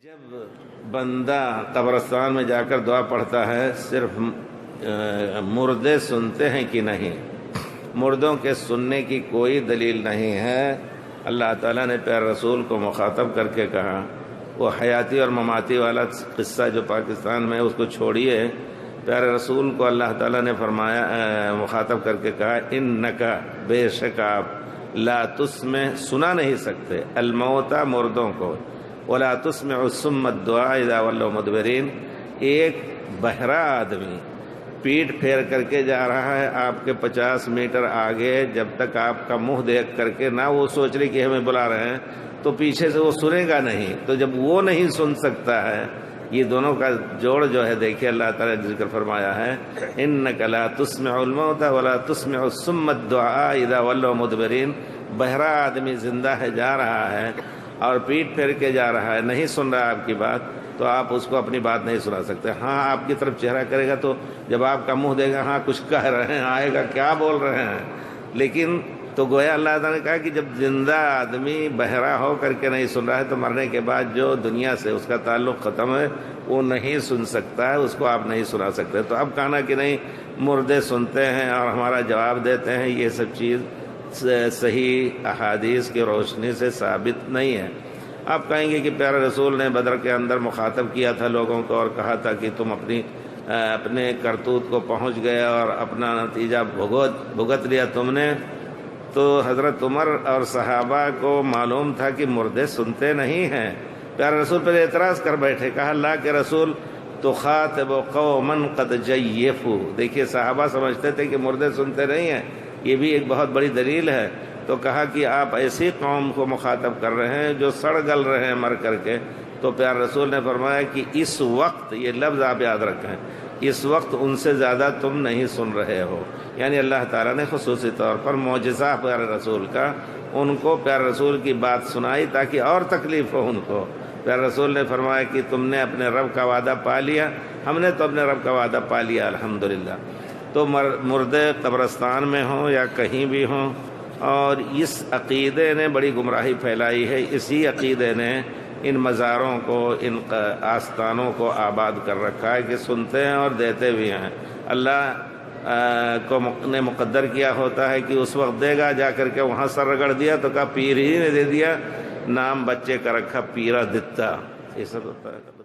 جب بندہ قبرستان میں جا کر دعا پڑھتا ہے صرف مردے سنتے ہیں کہ نہیں، مردوں کے سننے کی کوئی دلیل نہیں ہے۔ اللہ تعالیٰ نے پیارے رسول کو مخاطب کر کے کہا، وہ حیاتی اور مماتی والا قصہ جو پاکستان میں اس کو چھوڑیے، پیارے رسول کو اللہ تعالیٰ نے فرمایا، مخاطب کر کے کہا، انکا بے شک آپ لا تسمع سنا نہیں سکتے الموتى مردوں کو، ولا تسمع الصم الدعاء اذا ولوا مدبرین، ایک بہرا آدمی پیٹھ پھیر کر کے جا رہا ہے آپ کے 50 میٹر آگے، جب تک آپ کا منہ دیکھ کر کے نہ وہ سوچ رہی کہ ہمیں بلا رہے ہیں تو پیچھے سے وہ سنے گا نہیں، تو جب وہ نہیں سن سکتا ہے، یہ دونوں کا جوڑ جو ہے دیکھیے اللہ تعالیٰ نے ذکر فرمایا ہے، انک لا تسمع الموتى ولا تسمع الصم الدعاء اذا ولوا مدبرین، بہرا آدمی زندہ ہے، جا رہا ہے اور پیٹھ پھیر کے جا رہا ہے، نہیں سن رہا آپ کی بات، تو آپ اس کو اپنی بات نہیں سنا سکتے۔ ہاں آپ کی طرف چہرہ کرے گا تو جب آپ کا منہ دے گا، ہاں کچھ کہہ رہے ہیں، آئے گا کیا بول رہے ہیں، لیکن تو گویا اللہ تعالیٰ نے کہا کہ جب زندہ آدمی بہرا ہو کر کے نہیں سن رہا ہے تو مرنے کے بعد جو دنیا سے اس کا تعلق ختم ہے وہ نہیں سن سکتا ہے، اس کو آپ نہیں سنا سکتے۔ تو اب کہنا کہ نہیں مردے سنتے ہیں اور ہمارا جواب دیتے ہیں، یہ سب چیز صحیح احادیث کی روشنی سے ثابت نہیں ہے۔ آپ کہیں گے کہ پیارے رسول نے بدر کے اندر مخاطب کیا تھا لوگوں کو اور کہا تھا کہ تم اپنے کرتوت کو پہنچ گئے اور اپنا نتیجہ بھگت لیا تم نے، تو حضرت عمر اور صحابہ کو معلوم تھا کہ مردے سنتے نہیں ہیں۔ پیارے رسول پر اعتراض کر بیٹھے، کہا اللہ کے رسول تخاطب قوما قد جیفوا، دیکھیے صحابہ سمجھتے تھے کہ مردے سنتے نہیں ہیں، یہ بھی ایک بہت بڑی دلیل ہے۔ تو کہا کہ آپ ایسی قوم کو مخاطب کر رہے ہیں جو سڑ گل رہے ہیں مر کر کے، تو پیارے رسول نے فرمایا کہ اس وقت، یہ لفظ آپ یاد رکھیں، اس وقت ان سے زیادہ تم نہیں سن رہے ہو، یعنی اللہ تعالیٰ نے خصوصی طور پر معجزہ پیارے رسول کا ان کو پیارے رسول کی بات سنائی تاکہ اور تکلیف ہو ان کو۔ پیارے رسول نے فرمایا کہ تم نے اپنے رب کا وعدہ پا لیا، ہم نے تو اپنے رب کا وعدہ پا لیا الحمدللہ۔ تو مردے قبرستان میں ہوں یا کہیں بھی ہوں، اور اس عقیدے نے بڑی گمراہی پھیلائی ہے، اسی عقیدے نے ان مزاروں کو، ان آستانوں کو آباد کر رکھا ہے کہ سنتے ہیں اور دیتے بھی ہیں۔ اللہ نے مقدر کیا ہوتا ہے کہ اس وقت دے گا، جا کر کے وہاں سر رگڑ دیا تو کہا پیر ہی نے دے دیا، نام بچے کا رکھا پیرا دتا، یہ سب ہوتا ہے۔